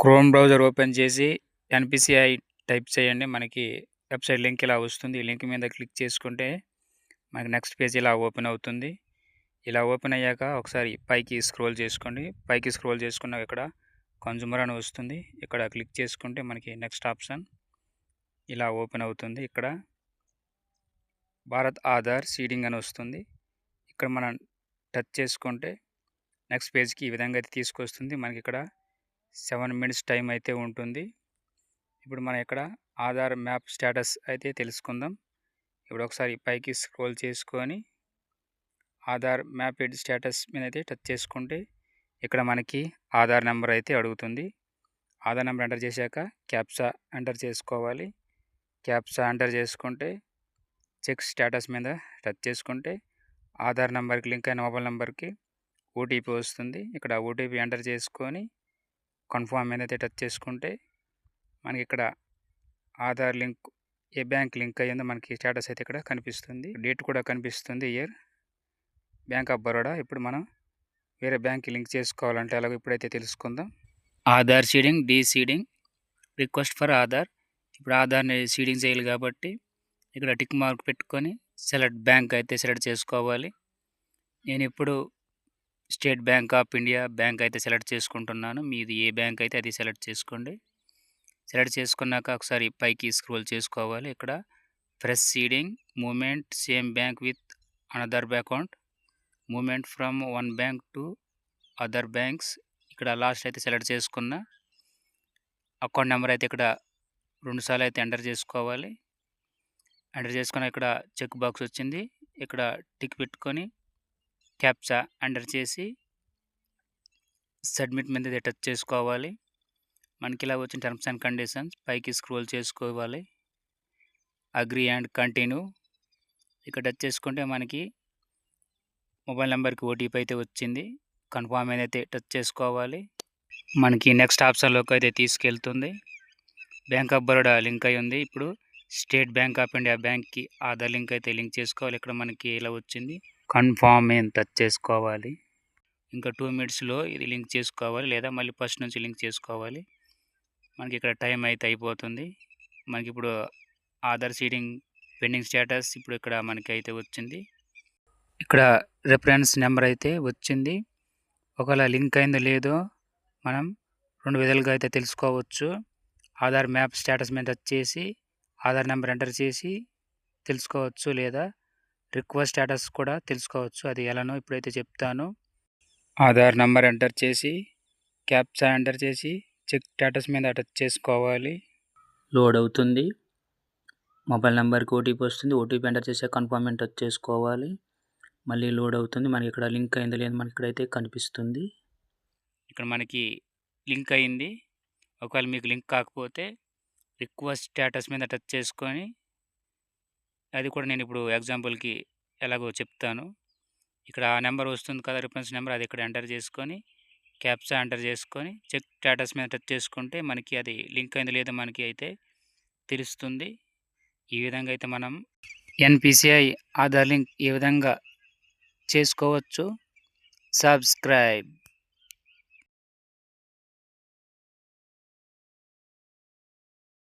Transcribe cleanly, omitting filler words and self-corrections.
Chrome browser open చేసి NPCI type చేయండి. మనకి వెబ్‌సైట్ లింక్ ఇలా వస్తుంది. ఈ లింక్ మీద క్లిక్ చేసుకుంటే మనకి నెక్స్ట్ పేజ్ ఇలా ఓపెన్ అవుతుంది. ఇలా ఓపెన్ అయ్యాక ఒకసారి పైకి స్క్రోల్ చేసుకోండి. పైకి స్క్రోల్ చేసుకున్నాక ఇక్కడ కన్జ్యూమర్ అని వస్తుంది. ఇక్కడ క్లిక్ చేసుకుంటే మనకి నెక్స్ట్ ఆప్షన్ ఇలా ఓపెన్ అవుతుంది. ఇక్కడ భారత్ ఆధార్ సీడింగ్ అని వస్తుంది. ఇక్కడ మనం టచ్ చేసుకుంటే నెక్స్ట్ పేజ్కి ఈ విధంగా అయితే తీసుకొస్తుంది. మనకి ఇక్కడ 7 మినిట్స్ టైం అయితే ఉంటుంది. ఇప్పుడు మనం ఇక్కడ ఆధార్ మ్యాప్ స్టేటస్ అయితే తెలుసుకుందాం. ఇప్పుడు ఒకసారి పైకి స్క్రోల్ చేసుకొని ఆధార్ మ్యాప్డ్ స్టేటస్ మీద అయితే టచ్ చేసుకుంటే ఇక్కడ మనకి ఆధార్ నెంబర్ అయితే అడుగుతుంది. ఆధార్ నెంబర్ ఎంటర్ చేశాక క్యాప్చా ఎంటర్ చేసుకోవాలి. క్యాప్చా ఎంటర్ చేసుకుంటే చెక్ స్టేటస్ మీద టచ్ చేసుకుంటే ఆధార్ నెంబర్కి లింక్ అయిన మొబైల్ నెంబర్కి ఓటీపీ వస్తుంది. ఇక్కడ ఓటీపీ ఎంటర్ చేసుకొని కన్ఫర్మ్ మీద అయితే టచ్ చేసుకుంటే మనకి ఇక్కడ ఆధార్ లింక్ ఏ బ్యాంక్ లింక్ అయ్యిందో మనకి స్టేటస్ అయితే ఇక్కడ కనిపిస్తుంది. డేట్ కూడా కనిపిస్తుంది. Year bank of Baroda. ఇప్పుడు మనం వేరే బ్యాంక్కి లింక్ చేసుకోవాలంటే ఎలాగో ఇప్పుడైతే తెలుసుకుందాం. Aadhaar seeding, deseeding, request for Aadhaar. ఇప్పుడు ఆధార్ని సీడింగ్ చేయాలి కాబట్టి ఇక్కడ టిక్ మార్క్ పెట్టుకొని సెలెక్ట్ బ్యాంక్ అయితే సెలెక్ట్ చేసుకోవాలి. నేను ఇప్పుడు state bank of India bank అయితే సెలెక్ట్ చేసుకుంటున్నాను. మీది ఏ బ్యాంక్ అయితే అది సెలెక్ట్ చేసుకోండి. సెలెక్ట్ చేసుకున్నాక ఒకసారి పైకి స్క్రోల్ చేసుకోవాలి. ఇక్కడ fresh seeding, movement same bank with another account, movement from one bank to other banks. ఇక్కడ లాస్ట్ అయితే సెలెక్ట్ చేసుకున్న అకౌంట్ నెంబర్ అయితే ఇక్కడ 2 సార్లు అయితే ఎంటర్ చేసుకోవాలి. ఎంటర్ చేసుకున్న ఇక్కడ చెక్ బాక్స్ వచ్చింది. ఇక్కడ టిక్ పెట్టుకొని క్యాప్చా ఎంటర్ చేసి సబ్మిట్ మీద టచ్ చేసుకోవాలి. మనకి ఇలా వచ్చిన టర్మ్స్ అండ్ కండిషన్స్ పైకి స్క్రోల్ చేసుకోవాలి. అగ్రీ అండ్ కంటిన్యూ ఇక్కడ టచ్ చేసుకుంటే మనకి మొబైల్ నెంబర్కి ఓటీపీ అయితే వచ్చింది. కన్ఫర్మ్ అయితే టచ్ చేసుకోవాలి. మనకి నెక్స్ట్ ఆప్షన్లోకి అయితే తీసుకెళ్తుంది. బ్యాంక్ ఆఫ్ బరోడా లింక్ అయి ఉంది. ఇప్పుడు స్టేట్ బ్యాంక్ ఆఫ్ ఇండియా బ్యాంక్కి ఆధార్ లింక్ అయితే లింక్ చేసుకోవాలి. ఇక్కడ మనకి ఇలా వచ్చింది. కన్ఫర్మ్ టచ్ చేసుకోవాలి. ఇంకా 2 మినిట్స్లో ఇది లింక్ చేసుకోవాలి, లేదా మళ్ళీ ఫస్ట్ నుంచి లింక్ చేసుకోవాలి. మనకి ఇక్కడ టైం అయితే అయిపోతుంది. మనకి ఇప్పుడు ఆధార్ సీడింగ్ పెండింగ్ స్టేటస్ ఇప్పుడు ఇక్కడ మనకి అయితే వచ్చింది. ఇక్కడ రిఫరెన్స్ నెంబర్ అయితే వచ్చింది. ఒకవేళ లింక్ అయిందో లేదో మనం 2 విధాలుగా అయితే తెలుసుకోవచ్చు. ఆధార్ మ్యాప్ స్టేటస్ మీద టచ్ చేసి ఆధార్ నెంబర్ ఎంటర్ చేసి తెలుసుకోవచ్చు, లేదా రిక్వెస్ట్ స్టేటస్ కూడా తెలుసుకోవచ్చు. అది ఎలానో ఇప్పుడైతే చెప్తాను. ఆధార్ నెంబర్ ఎంటర్ చేసి క్యాప్చా ఎంటర్ చేసి చెక్ స్టేటస్ మీద టచ్ చేసుకోవాలి. లోడ్ అవుతుంది. మొబైల్ నెంబర్కి ఓటీపీ వస్తుంది. ఓటీపీ ఎంటర్ చేసి కన్ఫర్మ్ టచ్ చేసుకోవాలి. మళ్ళీ లోడ్ అవుతుంది. మనకి ఇక్కడ లింక్ అయిందో లేదో మనకి ఇక్కడైతే కనిపిస్తుంది. ఇక్కడ మనకి లింక్ అయింది. ఒకవేళ మీకు లింక్ కాకపోతే రిక్వెస్ట్ స్టేటస్ మీద టచ్ చేసుకొని, అది కూడా నేను ఇప్పుడు ఎగ్జాంపుల్కి ఎలాగో చెప్తాను. ఇక్కడ ఆ నెంబర్ వస్తుంది కదా, రిఫరెన్స్ నెంబర్, అది ఇక్కడ ఎంటర్ చేసుకొని క్యాప్చా ఎంటర్ చేసుకొని చెక్ స్టేటస్ మీద టచ్ చేసుకుంటే మనకి అది లింక్ అయిందో లేదో మనకి అయితే తెలుస్తుంది. ఈ విధంగా అయితే మనం ఎన్‌పిసిఐ ఆధార్ లింక్ ఏ విధంగా చేసుకోవచ్చు. సబ్స్క్రైబ్.